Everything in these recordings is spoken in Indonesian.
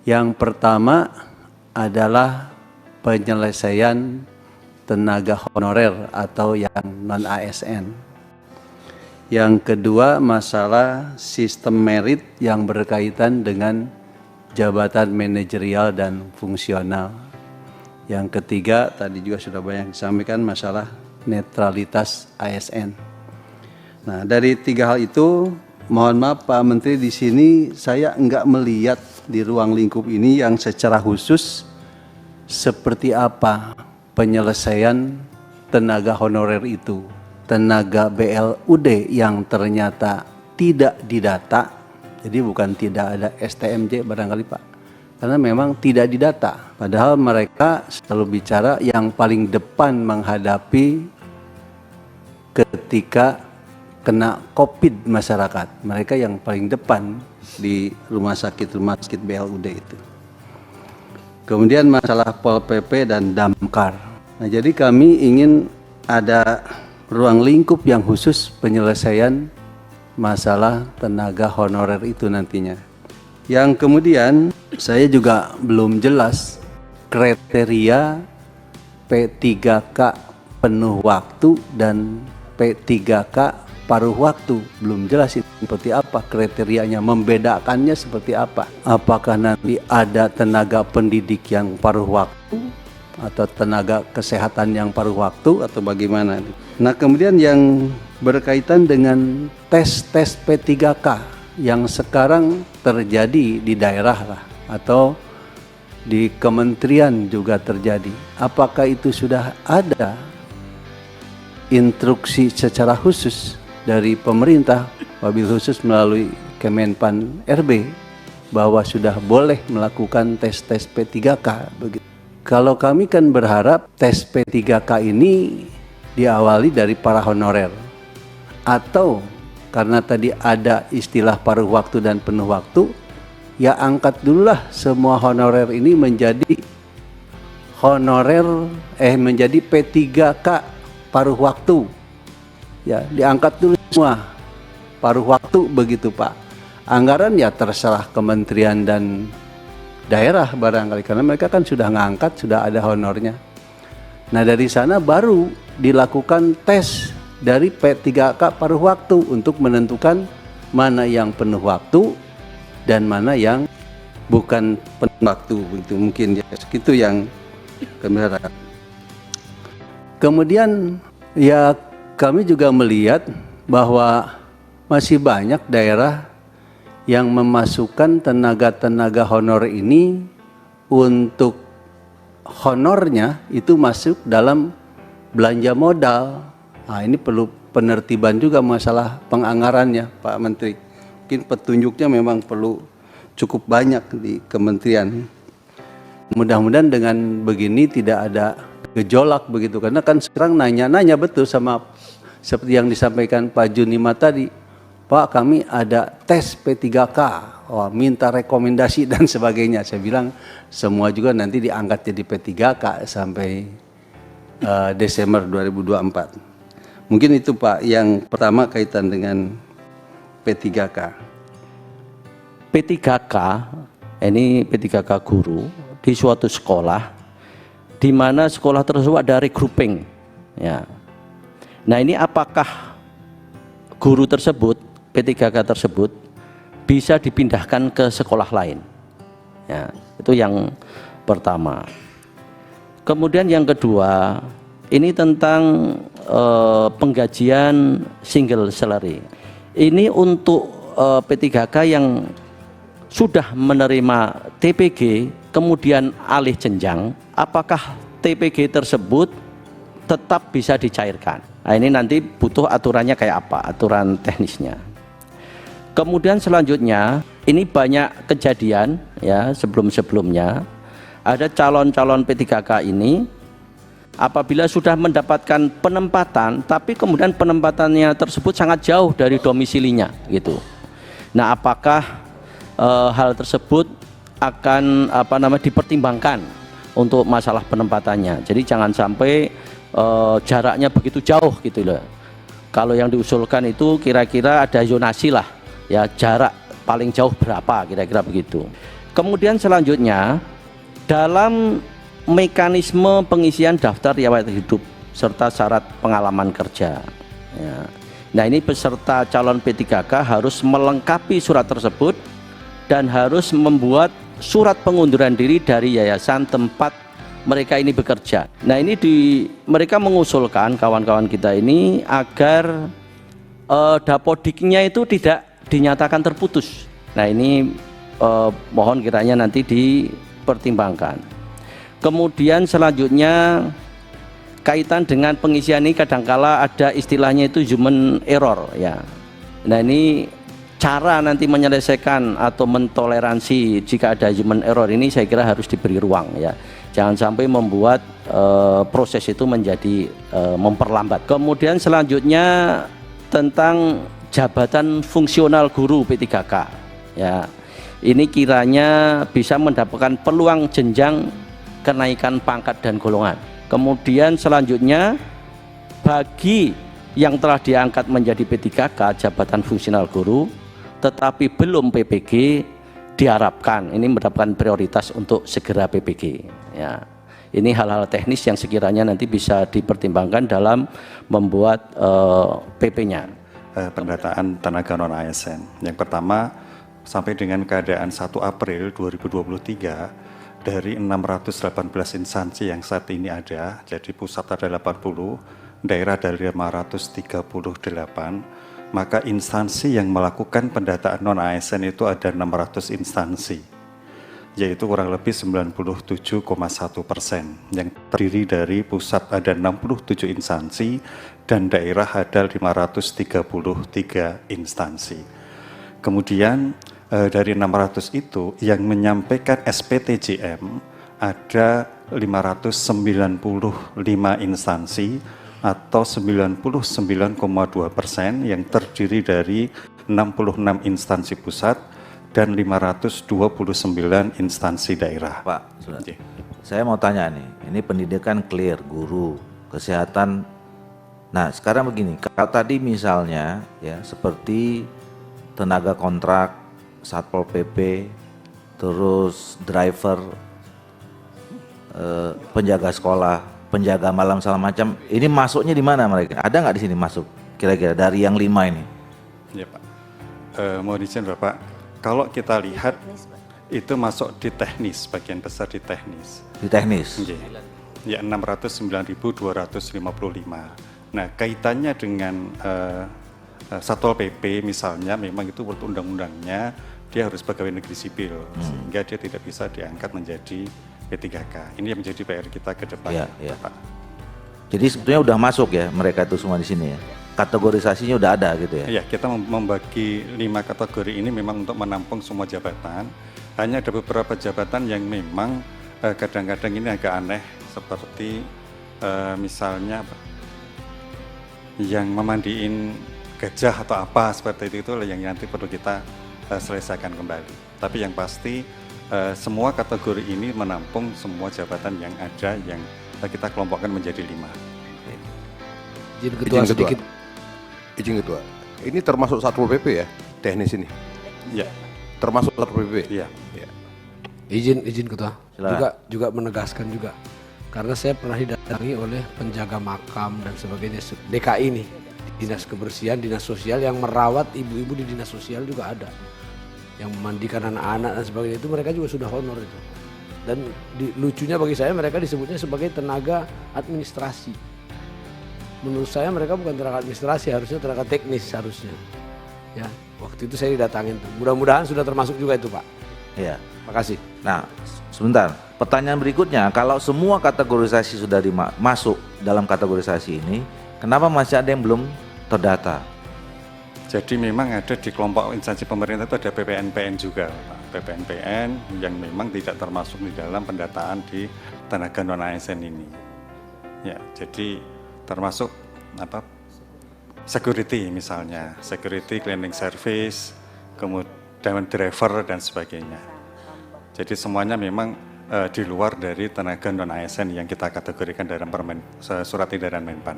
Yang pertama adalah penyelesaian tenaga honorer atau yang non-ASN. Yang kedua, masalah sistem merit yang berkaitan dengan jabatan manajerial dan fungsional. Yang ketiga, tadi juga sudah banyak disampaikan, masalah netralitas ASN. Nah, dari tiga hal itu, mohon maaf Pak Menteri, di sini saya enggak melihat di ruang lingkup ini yang secara khusus seperti apa penyelesaian tenaga honorer itu, tenaga BLUD yang ternyata tidak didata. Jadi bukan tidak ada STMJ barangkali Pak, karena memang tidak didata. Padahal mereka selalu bicara yang paling depan menghadapi ketika kena COVID masyarakat. Mereka yang paling depan di rumah sakit BLUD itu. Kemudian masalah Pol PP dan Damkar. Nah, jadi kami ingin ada ruang lingkup yang khusus penyelesaian masalah tenaga honorer itu nantinya. Yang kemudian saya juga belum jelas kriteria P3K penuh waktu dan P3K paruh waktu. Belum jelas itu seperti apa kriterianya, membedakannya seperti apa. Apakah nanti ada tenaga pendidik yang paruh waktu atau tenaga kesehatan yang paruh waktu atau bagaimana. Nah, kemudian yang berkaitan dengan tes P3K yang sekarang terjadi di daerah lah atau di kementerian juga terjadi. Apakah itu sudah ada instruksi secara khusus dari pemerintah, wabil khusus melalui Kemenpan RB, bahwa sudah boleh melakukan tes P3K begitu. Kalau kami kan berharap tes P3K ini diawali dari para honorer, atau karena tadi ada istilah paruh waktu dan penuh waktu, ya angkat dululah semua honorer ini menjadi menjadi P3K paruh waktu. Ya, diangkat dulu semua paruh waktu begitu Pak. Anggaran ya terserah kementerian dan daerah barangkali, karena mereka kan sudah ngangkat, sudah ada honornya. Nah, dari sana baru dilakukan tes dari P3K paruh waktu untuk menentukan mana yang penuh waktu dan mana yang bukan penuh waktu begitu. Mungkin ya segitu yang kami harapkan. Kemudian ya kami juga melihat bahwa masih banyak daerah yang memasukkan tenaga-tenaga honor ini untuk honornya itu masuk dalam belanja modal. Nah, ini perlu penertiban juga masalah penganggarannya Pak Menteri. Mungkin petunjuknya memang perlu cukup banyak di kementerian. Mudah-mudahan dengan begini tidak ada gejolak begitu, karena kan sekarang nanya-nanya betul sama seperti yang disampaikan Pak Junima tadi, Pak kami ada tes P3K, minta rekomendasi dan sebagainya. Saya bilang semua juga nanti diangkat jadi P3K sampai Desember 2024. Mungkin itu Pak yang pertama kaitan dengan P3K. P3K ini P3K guru di suatu sekolah, di mana sekolah tersebut ada regrouping. Ya. Nah, ini apakah guru tersebut, P3K tersebut, bisa dipindahkan ke sekolah lain? Ya, itu yang pertama. Kemudian yang kedua, ini tentang penggajian single salary. Ini untuk P3K yang sudah menerima TPG, kemudian alih jenjang, apakah TPG tersebut tetap bisa dicairkan? Nah, ini nanti butuh aturannya kayak apa, aturan teknisnya. Kemudian selanjutnya, ini banyak kejadian ya sebelum-sebelumnya, ada calon-calon P3K ini apabila sudah mendapatkan penempatan, tapi kemudian penempatannya tersebut sangat jauh dari domisilinya gitu. Nah, apakah hal tersebut akan dipertimbangkan untuk masalah penempatannya? Jadi jangan sampai jaraknya begitu jauh gitu loh. Kalau yang diusulkan itu kira-kira ada zonasi lah, ya jarak paling jauh berapa kira-kira begitu. Kemudian selanjutnya dalam mekanisme pengisian daftar riwayat hidup serta syarat pengalaman kerja. Ya. Nah, ini peserta calon P3K harus melengkapi surat tersebut dan harus membuat surat pengunduran diri dari yayasan tempat mereka ini bekerja. Nah, ini mereka mengusulkan kawan-kawan kita ini agar dapodiknya itu tidak dinyatakan terputus. Nah, ini mohon kiranya nanti dipertimbangkan. Kemudian selanjutnya kaitan dengan pengisian ini kadangkala ada istilahnya itu human error ya. Nah, ini cara nanti menyelesaikan atau mentoleransi jika ada human error ini saya kira harus diberi ruang ya. Jangan sampai membuat proses itu menjadi memperlambat. Kemudian selanjutnya tentang jabatan fungsional guru P3K ya. Ini kiranya bisa mendapatkan peluang jenjang kenaikan pangkat dan golongan. Kemudian selanjutnya bagi yang telah diangkat menjadi P3K jabatan fungsional guru tetapi belum PPG diharapkan ini mendapatkan prioritas untuk segera PPG ya. Ini hal-hal teknis yang sekiranya nanti bisa dipertimbangkan dalam membuat PP-nya. Pendataan tenaga non ASN. Yang pertama, sampai dengan keadaan 1 April 2023 dari 618 instansi yang saat ini ada, jadi pusat ada 80, daerah dari 538, maka instansi yang melakukan pendataan non-ASN itu ada 600 instansi, yaitu kurang lebih 97,1%, yang terdiri dari pusat ada 67 instansi dan daerah ada 533 instansi. Kemudian dari 600 itu yang menyampaikan SPTJM ada 595 instansi atau 99,2% yang terdiri dari 66 instansi pusat dan 529 instansi daerah. Pak, saya mau tanya nih, ini pendidikan clear, guru, kesehatan. Nah, sekarang begini, kalau tadi misalnya ya seperti tenaga kontrak, Satpol PP, terus driver, penjaga sekolah, penjaga malam segala macam. Ini masuknya di mana mereka? Ada nggak di sini masuk? Kira-kira dari yang 5 ini? Ya Pak. Mohon izin Bapak. Kalau kita lihat itu masuk di teknis, bagian besar di teknis. Di teknis. Ya 609.255. Nah kaitannya dengan Satpol PP misalnya, memang itu menurut undang-undangnya dia harus pegawai negeri sipil, sehingga dia tidak bisa diangkat menjadi P3K. Ini yang menjadi PR kita ke depan, ya. Pak. Jadi sebetulnya udah masuk ya mereka itu semua di sini ya. Kategorisasinya udah ada gitu ya. Ya, kita membagi 5 kategori ini memang untuk menampung semua jabatan. Hanya ada beberapa jabatan yang memang kadang-kadang ini agak aneh, seperti misalnya yang memandiin gajah atau apa seperti itu yang nanti perlu kita selesaikan kembali. Tapi yang pasti semua kategori ini menampung semua jabatan yang ada yang kita kelompokkan menjadi 5. Izin ketua sedikit. Izin ketua. Ini termasuk Satpol PP ya, teknis ini. Ya. Termasuk Satpol PP. Iya. Ya. Izin ketua. Silakan. Juga menegaskan juga. Karena saya pernah didatangi oleh penjaga makam dan sebagainya DKI ini. Dinas kebersihan, dinas sosial yang merawat ibu-ibu di dinas sosial juga ada. Yang memandikan anak-anak dan sebagainya itu mereka juga sudah honor itu. Dan lucunya bagi saya mereka disebutnya sebagai tenaga administrasi. Menurut saya mereka bukan tenaga administrasi, harusnya tenaga teknis harusnya. Ya, waktu itu saya didatangin. Mudah-mudahan sudah termasuk juga itu, Pak. Iya. Makasih. Nah, sebentar. Pertanyaan berikutnya, kalau semua kategorisasi sudah masuk dalam kategorisasi ini, kenapa masih ada yang belum terdata? Jadi memang ada di kelompok instansi pemerintah itu ada PPNPN juga, Pak. PPNPN yang memang tidak termasuk di dalam pendataan di tenaga non ASN ini. Ya, jadi termasuk security misalnya, security cleaning service, kemudian driver dan sebagainya. Jadi semuanya memang di luar dari tenaga non ASN yang kita kategorikan dalam surat edaran Menpan.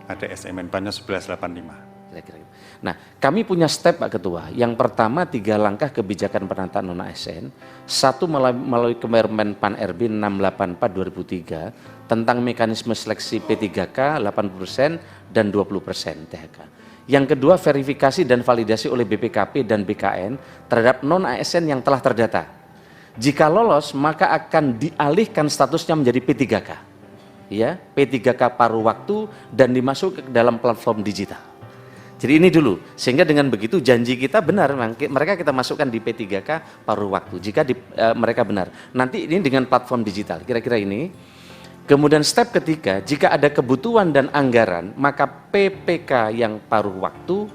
Ada SM Menpannya 1185. Kira-kira gitu. Nah, kami punya step Pak Ketua. Yang pertama 3 langkah kebijakan penataan non-ASN. 1 melalui Kemenpan Pan-RB 684/2003 tentang mekanisme seleksi P3K 80% dan 20% THK. Yang kedua, verifikasi dan validasi oleh BPKP dan BKN terhadap non-ASN yang telah terdata. Jika lolos, maka akan dialihkan statusnya menjadi P3K. Ya, P3K paruh waktu dan dimasuk ke dalam platform digital. Jadi ini dulu, sehingga dengan begitu janji kita benar, mereka kita masukkan di P3K paruh waktu, jika mereka benar. Nanti ini dengan platform digital, kira-kira ini. Kemudian step ketiga, jika ada kebutuhan dan anggaran, maka PPK yang paruh waktu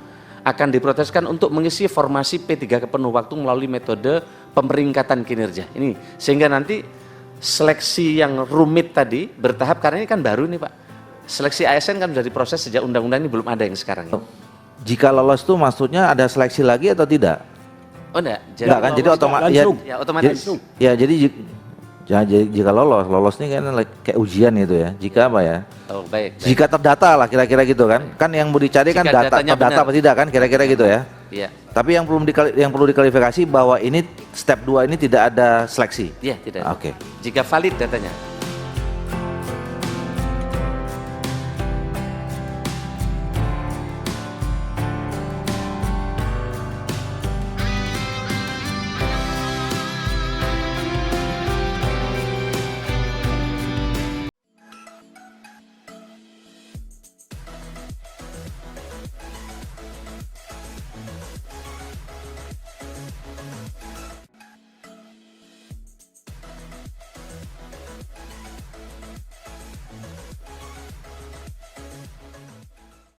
akan diproseskan untuk mengisi formasi P3K penuh waktu melalui metode pemeringkatan kinerja. Ini, sehingga nanti seleksi yang rumit tadi bertahap, karena ini kan baru nih Pak. Seleksi ASN kan sudah diproses sejak undang-undang ini, belum ada yang sekarang. Jika lolos tuh maksudnya ada seleksi lagi atau tidak? Oh enggak, Enggak kan, jadi otomatis ya otomatis. Jadi jika lolos nih kan kayak ujian gitu ya. Jika apa ya? Oh baik. Jika terdata lah kira-kira gitu kan. Kan yang mau dicari kan Jika data datanya terdata benar. apa tidak kan kira-kira gitu ya. Iya. Tapi yang perlu diklarifikasi bahwa ini step 2 ini tidak ada seleksi. Iya, tidak. Oke. Jika valid datanya.